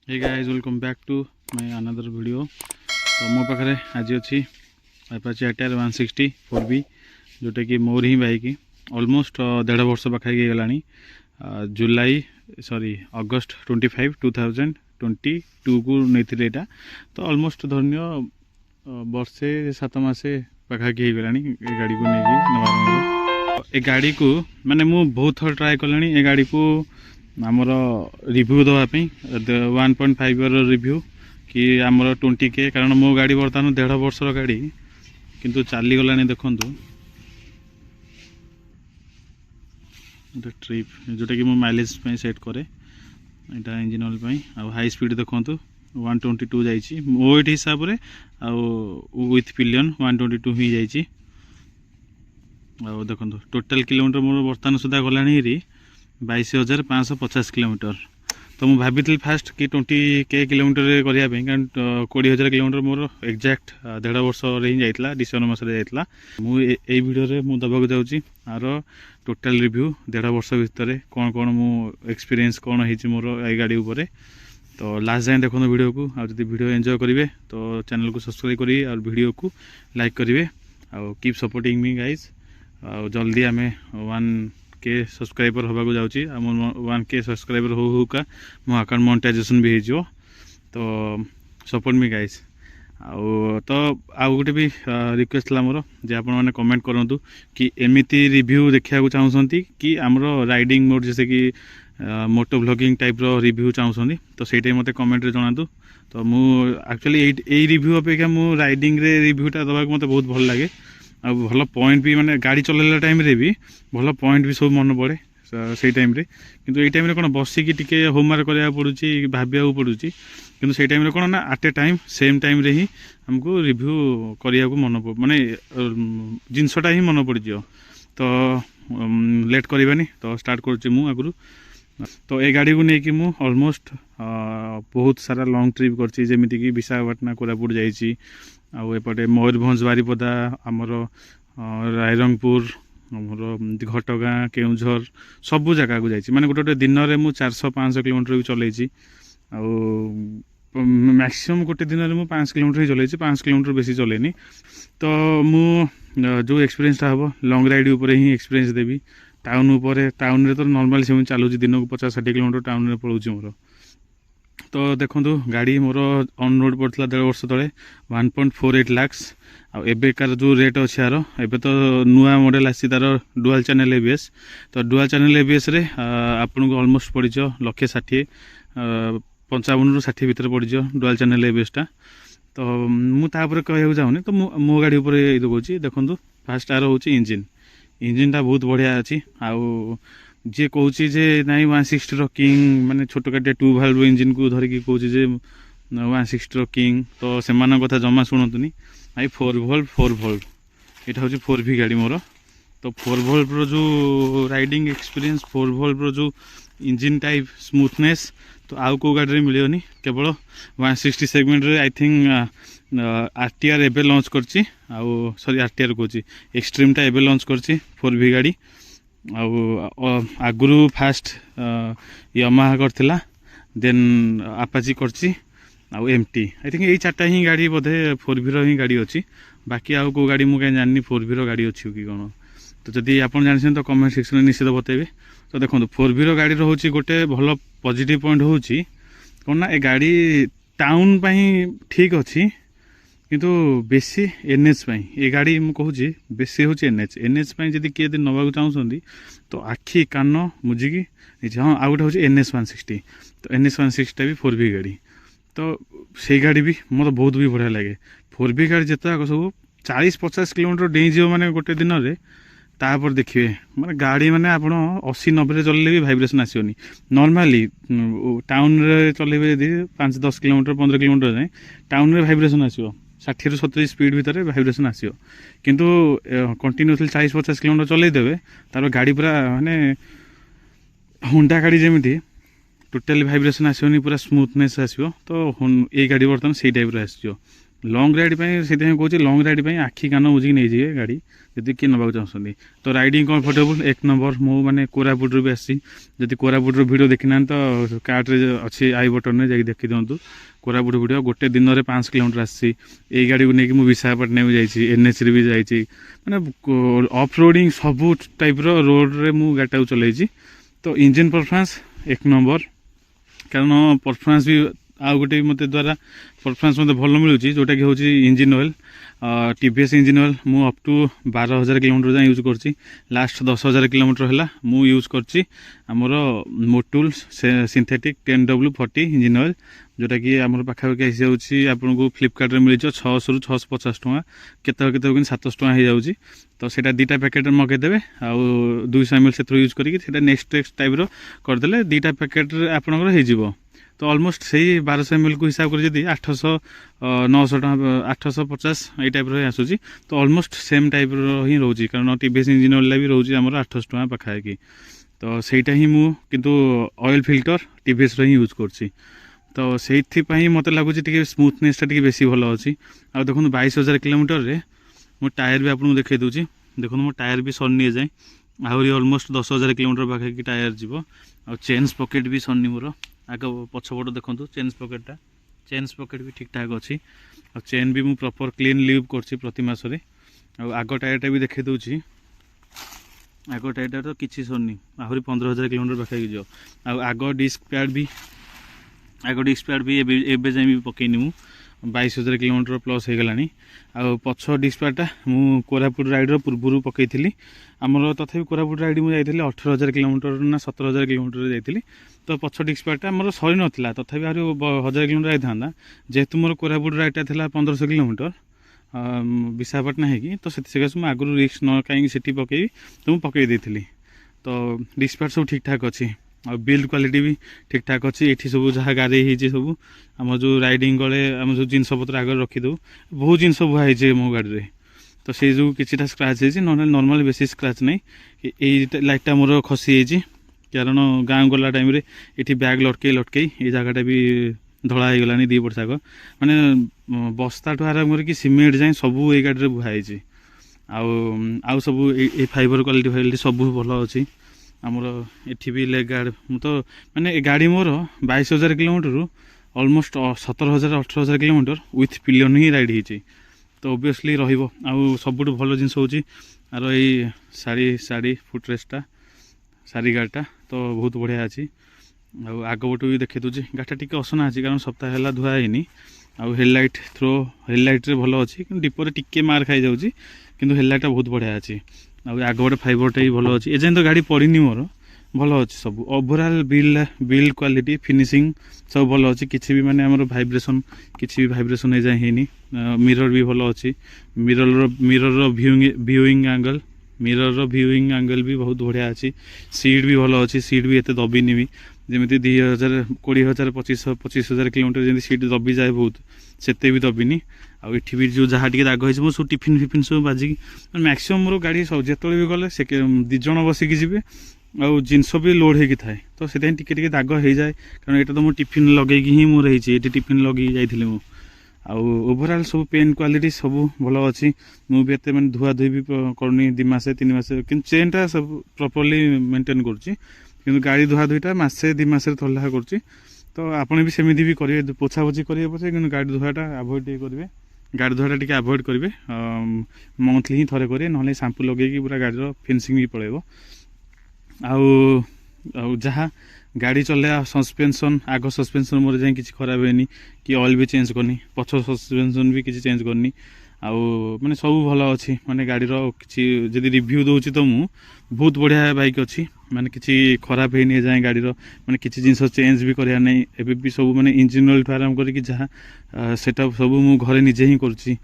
Hey guys, welcome back to my another video. तो मो पाखे आज अच्छी Apache ATR 160 4B जोटा कि मोर ही बाइक ऑलमोस्ट 1.5 वर्ष पाखाई गला जुलाई सॉरी अगस्ट 25 2022 को नहीं यहाँ तो ऑलमोस्ट धरनीय वर्षे 7 मासे पाखाई गला गाड़ी को नहीं ए गाड़ी को माने मु बहुत थर ट्राए कलानी ए गाड़ी को आमर रिव्यू देवाई 1.5 रिव्यू कि आमर 20K कारण मो गाड़ी बर्तमान 1.5 वर्षर गाड़ी किंतु चली गलानी देखंतु ट्रिप जोटा कि मो माइलेज सेट करे यहाँ इंजिन ऑयल पे आ हाई स्पीड देखंतु 122 जाइए वेट हिसाब से विथ पिलियन 122 ही जाइए देखो टोटाल किलोमीटर मोर बर्तमान सुधा गलानी 22,550 किलोमीटर तो मुझे भाभी फास्ट कि 20K किलोमीटर करने कारण 20,000 किलोमीटर मोर एक्जाक्ट 1.5 वर्ष ही जाइए डिसेम्बर मसरे जाइए मुझे भिडियो मुझे दबाक जाऊँगी आर टोटाल रिव्यू 1.5 वर्ष भितर कौन कौन मो एक्सपीरियंस कौन हो मोर ये गाड़ी उपर तो लास्ट जाए देखो वीडियो को आदि वीडियो एंजॉय करेंगे तो चैनल को सब्सक्राइब करेंगे और वीडियो को लाइक करेंगे और कीप सपोर्टिंग मी गाइज और जल्दी आम 1K सब्सक्राइबर होगा जाऊँगी 1K सब्सक्राइबर होगा मो अकाउंट मोनेटाइजेशन भी हो तो सपोर्ट मी गाइज तो आउ गोटे भी रिक्वेस्ट था मोर जे आपण मैंने कमेंट करूँ कि एमती रिव्यू देखा चाहूँगी कि आमर राइडिंग मोड जैसे कि मोटो व्लॉगिंग टाइप रो रिव्यू चाहूँगी तो सही मत कमेंट रे जनातु तो मु एक्चुअली यही रिव्यू अपेक्षा मु राइडिंग रे रिव्यूटा दबाक मत बहुत भल लगे आ भल पॉइंट भी माने गाड़ी चलाइला टाइम रे भी भल पॉइंट भी सब मन पड़े से टाइम रे किंतु ये टाइम रे कोन बसिकी टिके होमवर्क करिया पड़ुची भाबिया पड़ुची किंतु से टाइम रे कोन ना at a time same time रे ही हमको रिव्यू करिया को मन माने जिनसटा ही मन पड़ जियो तो लेट करबानी तो स्टार्ट करूची मु आगुरु तो ये गाड़ी को लेकिन मु ऑलमोस्ट बहुत सारा लॉन्ग ट्रिप करछि जेमिति कि विशाखापाटना कोरापुट जाइछि आउपटे मयूरभंज बारिपदा आमर रायरंगपुर आमर घटगाँ केउझर सबू जगह को जाइछि माने गोटे गोटे दिन में मु 400-500 किलोमीटर भी चलैछि मैक्सिमम गोटे दिन में मु 5 किलोमीटर ही चलैछि 5 किलोमीटर बेसी चलेनी तो मु जो एक्सपीरियंस हम लॉन्ग राइड ऊपर ही एक्सपीरियंस देवी टाउन उपर टाउन रे तो नॉर्मल से चलू दिन को 50-60 किलोमीटर टाउन रे पड़ूची मोर तो देखो गाड़ी मोर ऑन रोड पड़ता 1.5 वर्ष तले 1.48 लाख एबेकार जो रेट अच्छे यार एबे तो नुआ मॉडल आसी तार डुअल चैनल ABS तो डुअल चैनल ABS रे आपन को ऑलमोस्ट पड़िछ 160 55 ରୁ 60 भीतर पड़िछ डुअल चैनल ABS टा तो मु तापर कहू जाऊनी तो मो गाड़ी ऊपर ये कहूँ देखो फास्ट आर हूँ इंजिन टा बहुत बढ़िया अच्छी आउ जी कहूँ जे नाई 160 रो किंग माने छोट काटिया 2 भाल्व इंजिन को धरिकी कहूँ जे 160 रो किंग तो से कथा जमा शुणुनी आई 4 वोल्ट यहाँ हूँ 4V गाड़ी मोर तो 4 वोल्ट रो जो राइडिंग एक्सपीरियंस 4 वोल्ट रो जो इंजिन टाइप स्मूथनेस तो आउ को गाड़ी मिलनी केवल 160 सेगमेंट रे आई थिंक RTR एबे लॉन्च करची आउ सॉरी RTR कहूँ एक्सट्रीम टा एबे लॉन्च करची 4V गाड़ी आगुरु फास्ट यामाहा करथिला देन आपाची करची आउ MT आई थिंक यही 4टा ही गाड़ी बोधे 4V रो ही गाड़ी अच्छी बाकी आउ को गाड़ी मुझे जानी 4V रो गाड़ी अच्छी कि कौन तो जदि आप जानते तो कमेंट सेक्शन में निश्चित बतेबे तो देखो 4V रो गाड़ी रोचे गोटे भल पॉजिटिव पॉइंट होची कौन ना ए गाड़ी टाउन ठीक अच्छी किंतु बेसी NH ये गाड़ी मुझे कहूँ बेसी हूँ NH जदि किए नवाक चाहूँगी तो आखि कान मुझिकी निजे हाँ आउ गोटे हूँ NS 160 तो NS 160 भी 4V गाड़ी तो से गाड़ी भी मतलब बहुत भी बढ़िया लगे 4V गाड़ी जिते सब 40-50 किलोमीटर डेईଯିव माने गोटे दिन में तापर देखिए माने गाड़ी माने आप 80-90 चलले भी वाइब्रेशन आसोनी नॉर्मली टाउन रे चलेबे यदि 5-10 किलोमीटर 15 किलोमीटर जाए टाउन रे वाइब्रेशन आसो 60-70 स्पीड भितर वाइब्रेशन आसो किंतु कंटिन्यूअसली 40-50 किलोमीटर चलैदेवे तार गाड़ी पूरा माने होंडा गाड़ी जमी टोटाली वाइब्रेशन आसोनी पूरा स्मूथनेस आसो तो ये गाड़ी बर्तमान से टाइप आसो लंग राइड से कौन लंग राइड आखि कान बुझी नहीं जाए गाड़ी जदि किए नवाक चाहते तो राइडिंग कंफर्टेबल एक नंबर मो मैंने कोरापुट भी आसी जदि कोरापुट वीडियो देखी ना तो कार्ड्रे अच्छी आई बटन में जाकि देखी दिंतु कोरापुट वीडियो गोटे दिन में 5 किलोमीटर आसी गाड़ी को लेकिन मुझे विशाखापट्टनम भी जाइए NH भी जाइए मैंने ऑफ रोडिंग सबू टाइप रोड रे मु गाड़ी चलाई तो इंजन परफॉर्मेंस एक नंबर कारण परफॉर्मेंस भी आउ गोटे मत द्वारा परफॉर्मेंस मत भल मिलूँ जोटा कि हूँ engine oil TVS engine oil मु अप टू 12,000 किलोमीटर जाए यूज कर लास्ट 10,000 किलोमीटर है मु यूज कर आमर Motul synthetic 10W40 engine oil जोटा कि आम पाखापाखि आसी आपन को फ्लिपकार्ट में मिली 600 रू 650 टका केत 700 टका हो जाऊँगी तो सेटा 2टा पैकेट मगेदेवे आउ 200 ml से यूज करके नेक्स्ट टाइप करदे 2टा पैकेट आपंकर हो तो ऑलमोस्ट सही 1200 ml को हिसाब कर 800 900 टका 850 ये टाइप आसूँ तो ऑलमोस्ट सेम टाइप ही रोचे कारण TVS इंजिन ऑयल भी रोचे आम 800 टका पाखापाखि तो सहीटा ही मु किंतु ऑयल फिल्टर TVS ही यूज कर तो से मत लगुच स्मूथनेसटा बेसी भल अच्छी आ देखो 22,000 किलोमीटर मो टायर भी आपको देखा दूसरी देखो मो टायर भी सरनी जाए आहरी ऑलमोस्ट 10,000 किलोमीटर पाखे टायर जीव आ चेन्स पॉकेट भी सरनी मोर आग पछपट देखो चेन्स पॉकेट भी ठीक ठाक अच्छी आ चेन भी मुझे प्रॉपर क्लीन लीव कर प्रति मासरे आग टायरटा भी देखा दूसरी आग टायरटा तो किसी सरनी आहरी 15,000 किलोमीटर पाखे जो आग डिस्क पैड भी एवं जाए भी पकईनी मु 22,000 किलोमीटर प्लस हो गलानी आ पछ डिस्क पैडटा मु कोरापुट राइड्र पूर्व पकई आमर तथापि कोरापुट राइड मुझे 18,000 किलोमीटर ना 17,000 किलोमीटर जाइली तो पछ डिस्क पैडटा मोर सरी नाला तथापि आहरी 1,000 किलोमीटर जाता जेहेतु मोर कोरापुट राइडटा था 1,500 किलोमीटर विशाखापट्टनम है तो से आगुरी रिस्क न कहीं से पकई तो मुझे पकई तो डिस्क पैड सब ठीक ठाक अच्छी और बिल्ड क्वालिटी भी ठीक ठाक अच्छी ये सब जहाँ गारे सब आम जो राइडिंग गले आम जो जिनस पत्र आगे रखीदे बहुत जिनस बुहाई मो गाड़ी में तो से जो किसी स्क्राच है नॉर्मल बेसी स्क्राच नहीं ये लाइटा मोर खसी जाइए कारण गाँव गला टाइम ये बैग लटकई ये जगटा भी धड़ा हो गलानी 2 वर्ष आग माने बस्ता ठू आरम्भ करके सीमेंट जाए सबू ये गाड़ी में बुहाई आउ सब ये फाइबर क्वालिटी सब भल अच्छी आमर एठी भी लेग गार्ड मु तो माने गाड़ी मोर 22,000 kilometre almost 17,000 18,000 kilometre with pillion he ride होती तो ओबियसली रहिबो आउ सबुठ भल जिनस होची आर ये साड़ी फुटरेस्टा साड़ी गाड़ीटा तो बहुत बढ़िया अच्छी आगपट भी देखी दूसरी गाड़ीटा टी असना अच्छी कारण सप्ताह है धुआ है आउ हेडलाइट हेडलाइट भल अच्छी कि डिपर टिके मार खाई जाऊँगी किंतु हेडलाइटा बहुत बढ़िया अच्छी आगपटे फाइबरटा भी भल अच्छी एजें तो गाड़ी पड़नी मोर भल अच्छी सब ओवरऑल बिल्ड क्वालिटी फिनिशिंग सब भल अच्छी किसी भी माने हमर वाइब्रेशन किसी भी वाइब्रेशन हो जाए हैनी मिरर भी भल अच्छी मिरर व्यूइंग एंगल भी बहुत बढ़िया अच्छी सीट भी भल अच्छी सीट भी एत दबिनी भी जमी 2,000 20,000 25,000 किलोमीटर जमी सीट दबी जाए बहुत से भी दबिनी आठी भी जो जहाँ टी दाग हो सब टिफिन फिफिन सब बाजिक मैक्सीम मोर गाड़ी सब जो भी गले से 2 जन बसिकी जी आउ जिनस भी लोड होगी थाए तो से टे दाग हो जाए कारण यहाँ तो मो टिफिन लगे ही मो रही ये टिफिन लगे जाइली मु ओवरऑल सब पेन क्वालिटी सब भल अच्छी मुझे एत मैं धुआ धुई भी करनी 2 मास 3 मास कि चेनटा सब प्रॉपर्ली मेंटेन कर गाड़ी धुआ धुईटा मासे 2 मास थला कर तो आपने भी सेमती भी करेंगे पोछापोछी करेंगे पचे कि गाड़ी धुआटा आभोड करेंगे गाड़ी धुआटा टी आभोड करेंगे मंथली ही थरे करेंगे ना शैम्पू लगे पूरा गाड़ी फिनिशिंग भी पड़ेगा जहाँ गाड़ी चले सस्पेंशन आग सस्पेंशन मोर जाए किसी खराब है कि ऑयल भी चेंज करनी पछ सस्पेंशन भी किसी चेंज करनी माने सब भल अच्छी माने गाड़ी किसी जदि रिव्यू दूसरी तो मु बहुत बढ़िया बाइक अच्छी माने किसी खराब है नहीं जाए गाड़ी माने किसी जिनस चेंज भी करा नहीं एबे भी सब माने इंजिन ऑयल आरम्भ करके जहाँ सेटअप सब मु घरे निजे ही करची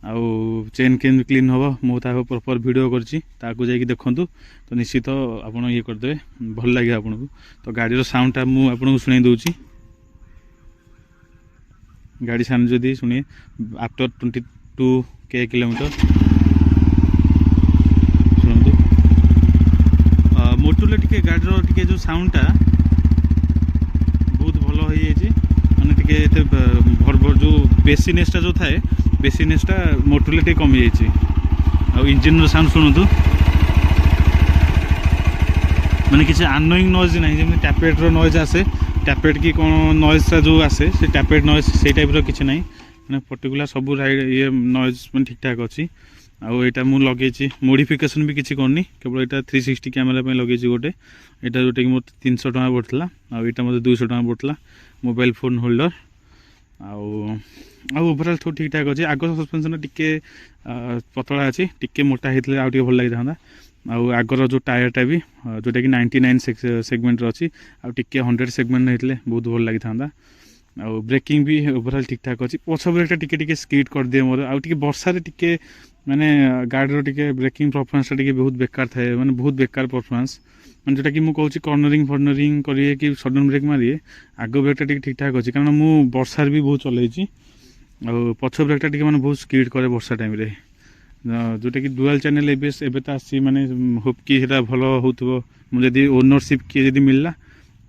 चेन केन क्लीन हम मुझे प्रॉपर वीडियो करको जाकि देखूँ तो निश्चित आप ये करदे भल लगे आपको तो गाड़ी साउंडटा मुझे शुणी दूसरी गाड़ी साउंड जदि शुणे आफ्टर 22K किलोमीटर शुणु मोटुले टिके गाड़ी टिके जो साउंडटा बहुत भल हो जाए माने टिके भर जो बेसीनेसटा जो थाए बेसीनेसटा मोटुले टे कमी जाइए आ इंजिन साउंड शुणु मैंने किसी आनोइंग नॉइज ना जमी टैपेट्र नॉइज आसे टैपेट की कौन नॉइजटा जो आसे से टैपेट नॉइज से टाइप किसी ना मैंने पर्टिकुलर सब ये नॉइज मैं ठीक ठाक अच्छी आईटा मुझे लगे मोडिफिकेशन भी किसी करनी केवल यहाँ 360 कैमेरा लगे गोटे यहाँ जोटा कि मोट 300 टका पड़ता आईटा मतलब 200 टका पड़ता मोबाइल फोन होल्डर ओवरऑल सब ठीक ठाक अच्छे आग सस्पेंशन टिके पतला अच्छी टिके मोटा होता आगे भल लगी था आगर जो टायरटा भी जोटा कि 99 सेगमेंट अच्छी आगे 100 सेगमेंट होते बहुत भल लगी था ब्रेकिंग भी ओवरऑल ठीक ठाक अच्छी पछ ब्रेकटा टिके स्कीड कर दिए मोर आगे वर्षा टिके माने गाड़ी टिके ब्रेकिंग परफॉर्मेंस टिके बहुत बेकार थाए माने बहुत बेकार परफॉर्मेंस मैं जोटा कि मुझे कर्नरिंग फर्नरिंग करिए कि सडन ब्रेक मारिए आग ब्रेकटा ठीक ठाक अच्छी कारण मुझे वर्षार भी बहुत चलती पछ ब्रेकटा टिके माने बहुत स्पीड करे वर्षा टाइम रे जोटा कि डुआल चैनल एबीएस एबे तो आसी माने होप कि सेटा भलो होतबो मुझे ओनरशिप किए जदी मिलला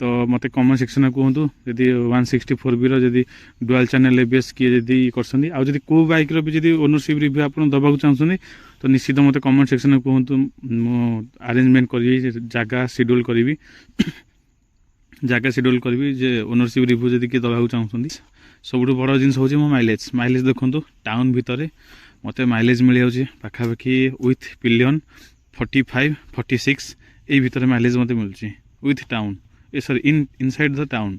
तो मत कमेंट सेक्शन में कहतु जदि 164B जदि डुआल चैनल एबीएस किए जदि करछंदी आ जदि को बाइक रो भी जदि ओनरशिप रिव्यू आपन दबाक चाहछंदी तो निश्चित मत कमेंट सेक्शन में कहतु मो अरेंजमेंट करी जगह शेड्यूल करी जगह शेड्यूल करी जे ओनरशिप रिव्यू जदि के दबाक चाहछंदी सब बड़ जिन हूँ मो माइलेज माइलेज देखो टाउन भितर मत माइलेज मिल जाऊँगी पाखापाखि विथ पिलियन 45 46 ये भितर माइलेज मत मिलूँ with town sorry inside the town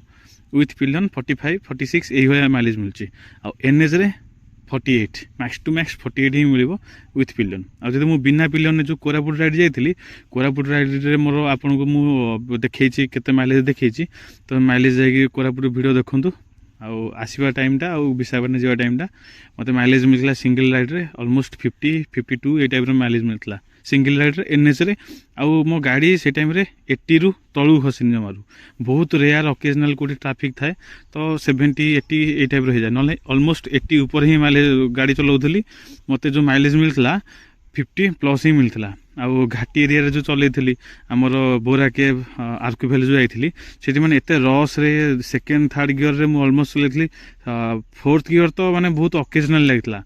with pillion 45 46 ये माइलेज मिलूँ आ एनएच रे 48 मैक्स टू मैक्स 48 ही मिल विथ पिलियन आदि मुझे बिना पिलियन जो कोरापुट राइड जाइली कोरापुट राइड मोर आपन को मुझे देखी केते माइलेज देखी तो माइलेज जाकि कोरापुट वीडियो देखूँ आसवा टाइमटा आ विशाखापाटना जावा टाइमटा मत माइलेज मिलता सिंगल राइड रे ऑलमोस्ट 50 52 ये टाइप माइलेज मिलता सिंगल राइड रे एनएच रे आउ मो गाड़ी से टाइम रे 80 रु तलू खसी जमारू बहुत रेयर ओकेजनाल कोटी ट्राफिक थाए तो 70 80 ये टाइप हो जाए ना ऑलमोस्ट 80 ऊपर ही माइलेज गाड़ी चलाऊली मत जो माइलेज मिलता 50 प्लस ही मिलता आउ घाटी एरिया जो चलती आमर बोरा केव आरकू भैली जो जाइली से मैंने एत रस रे सेकेंड थर्ड गियर रे ऑलमोस्ट चलती फोर्थ गियर तो माने बहुत ओकेजनाल लगता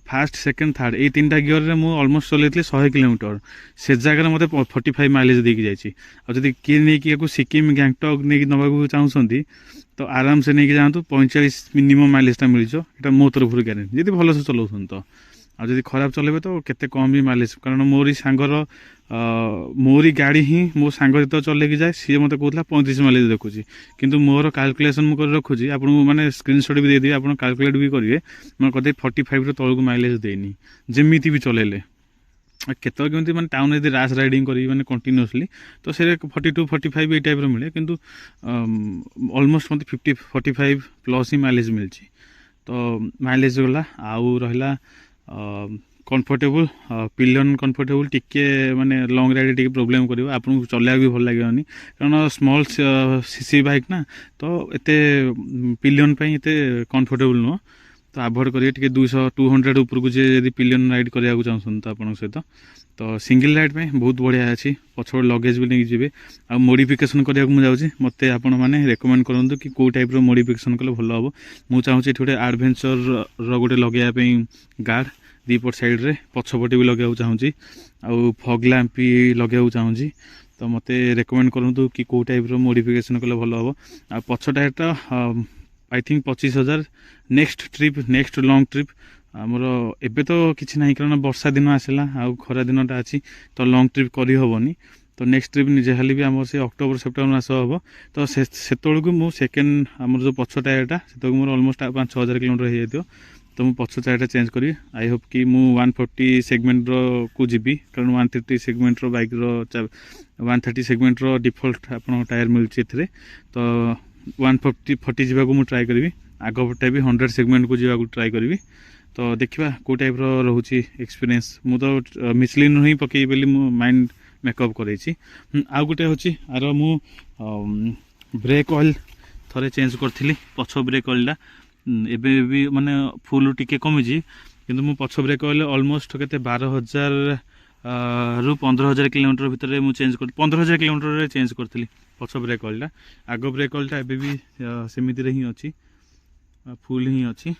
फास्ट सेकेंड थर्ड ये 3टा गियर रे मुझे ऑलमोस्ट चलती 100 किलोमीटर से जगह मत 45 माइलेज देकी जाइए जब किए नहीं कि सिक्किम गैंगटक नहीं नवाक चाहूँगी तो आराम से नहीं जातु 45 मिनिमम माइलेजटा मिलजो ये मो तरफ ग्यारेंटी जी भल से चलाऊँ तो आदि खराब चलेबे तो केते कम भी माइलेज कारण मोरी सांगर मोरी गाड़ी ही मो सांग जो चलेकी जाए सी मत कहला 35 माइलेज देखुची किंतु मोर कैलकुलेशन मुझे रखुची आपको मैंने स्क्रीनशॉट भी देदेवी आप कैलकुलेट भी करेंगे मैं कदे 45 तौक माइलेज देनी जमी भी चलेले केत केमती मैं टाउन यदि राश राइडिंग करी मैंने कंटिन्यूअसली तो से 42 45 ये टाइप मिले किंतु ऑलमोस्ट मत 50 45 प्लस ही माइलेज मिलची तो माइलेज गला आउ रहा कंफर्टेबल पिलियन कंफर्टेबल टिके माने लॉन्ग राइड टिके प्रॉब्लम करिवो आपन चलाया भी भल लागेनी कारण स्मॉल सीसी बाइक ना तो एते पिलियन पे एते कंफर्टेबल नो तो अवॉइड करिए टिके 200 200 ऊपर को जे यदि पिलियन राइड करिया को चाहछन तो आपन सहित तो सिंगल राइड पे बहुत बढ़िया अछि पछोड़ लगेज भी नहीं जीवे आ मॉडिफिकेशन करिया को मु जाउची मते आपन माने रेकमेंड करंतु कि को टाइप रो मॉडिफिकेशन कले भल हबो मु चाहूची एठोटे एडवेंचर रो गोटे लगेया पे गार्ड दीपट साइड रे पछपटे भी लगे चाहूँगी आउ फग लैंप भी लगे चाहूँगी तो मत रेकमेंड करूँ कि कौ टाइप रो मॉडिफिकेशन कले भल हम आ पछ टायरटा I think 25,000 next trip next long trip आमर एबे तो किसी ना कारण वर्षा दिन आसला आउ खरा दिनटा अच्छी तो लॉन्ग ट्रिप करी हबनी तो नेक्स्ट ट्रिप निजे हाली भी आम से अक्टोबर सेप्टेम्बर मास हम तो से मु सेकेंड आम जो पछ टायरटा से मोर ऑलमोस्ट 5,000 किलोमीटर हो जाए तो मुझे पछ टायरटा चेंज करी आई होप कि मु 140 सेगमेंट को जीवी कारण 130 सेगमेंट बाइक 130 सेगमेंट डिफॉल्ट आपन टायर मिलची तो 140 जावाक मुझे ट्राए करी आगपटे भी 100 सेगमेंट को जावाक ट्राए करी तो देखा को टाइप रोचे एक्सपीरियंस मु तो मिचलिन ही पकई बोली मो माइंड मेकअप करेची आउ गोटे हूँ आर मु ब्रेक ऑयल थरे चेंज करी पछ ब्रेक ऑयलटा एबे भी माने फुल टिके कमी किंतु मु पछ ब्रेक ऑयल ऑलमोस्ट के 12,000 रु 15,000 किलोमीटर भितर मु चेंज कर 15,000 किलोमीटर चेंज करी पछ ब्रेक ऑयलटा आग ब्रेक ऑयलटा एबे भी सेमिति रे ही अच्छी फुल ही अच्छी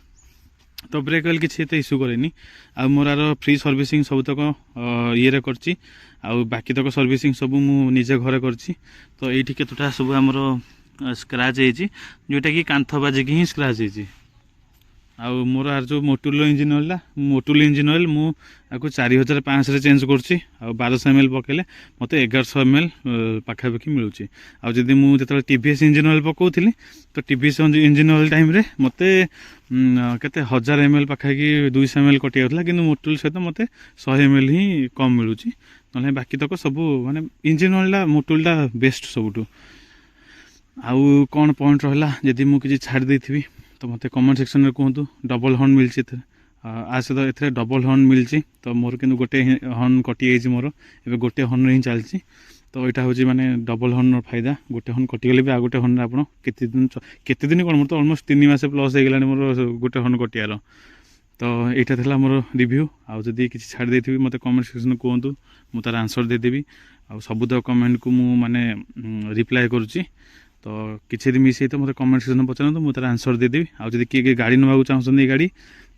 तो ब्रेक ऑयल किसी एत इश्यू कैनि आ मोर आर फ्री सर्विसिंग सबतक ये करची आ बाकी तक सर्विसिंग सब मुझे घरे करची तो ये केतटा सब आमर स्क्राच होती जोटा कि कांथ बाजिक ही स्क्राच होती आउ मोर आर जो Motul engine oil Motul engine oil मुझे 4500 चेंज करुँची आ 1200 ml पकेले मत 1100 ml पाखापाखि मिलूँ आदि मुझे टीवीएस इंजिन ऑयल पकाउली तो टीवीएस इंजिन ऑयल टाइम रे मत केते 1000 ml पाखापाखि 200 ml कटि जाता कि मोटुल सहित मत 100 ml ही कम मिलूँ ना बाकी तक सब माने इंजिन ऑयल मोटुलटा बेस्ट सबुठू आउ कौन पॉइंट रहा जदि मुझे छाड़ देथि तो मत कमेंट सेक्शन में कहतु डबल हॉर्न मिलची आ सहित ए डबल हॉर्न मिलची तो मोर कि गोटे हॉर्न कटि जाइए मोर ए गोटे हॉर्न ही चलती तो यहाँ हूँ माने डबल हॉर्न फायदा गोटे हॉर्न कटिगले भी आ गोटे हॉर्न आप केते दिन कौन मोर तो ऑलमोस्ट 3 मास प्लस हो गला मोर गोटे हॉर्न कटियार तो यहाँ था मोर रिव्यू आदि किसी छाड़ देथि मत कमेंट सेक्शन में कहतु मु तार आंसर देदेवी आ सबुत कमेंट को मु माने रिप्लाई करुच्ची तो किसी भी मिस तो मतलब कमेंट सेक्शन में पचारत मुझे तार आंसर देदेवी आदि किए गाड़ी नवा चाहते गाड़ी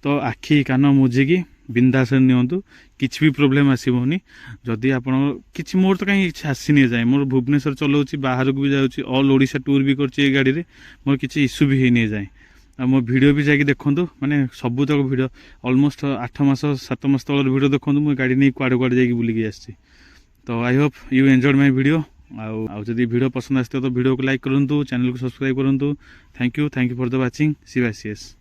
तो आखि कान मुझिकी बिंदास नियंतु किसी भी प्रोब्लेम आसबनी जदि आप कि मोर तो कहीं इच्छा आसनी जाए मोर भुवनेश्वर चलाऊँच बाहर को भी जाऊँगी ऑल ओडिशा टूर भी कर गाड़ी में मोर किसी इश्यू भी होनी जाए आ मो वीडियो भी जाकि देखूँ माने सबुतक वीडियो ऑलमोस्ट 8 मास 7 मास तलर वीडियो देखूँ मुझे गाड़ी नहीं कुआड़े कुआड़े जाकि बुलिकी आसी तो I hope you enjoyed my video आदि वीडियो पसंद आसते तो वीडियो को लाइक करूँ चैनल को सब्सक्राइब करूँ thank you for the watching शिवासीएस।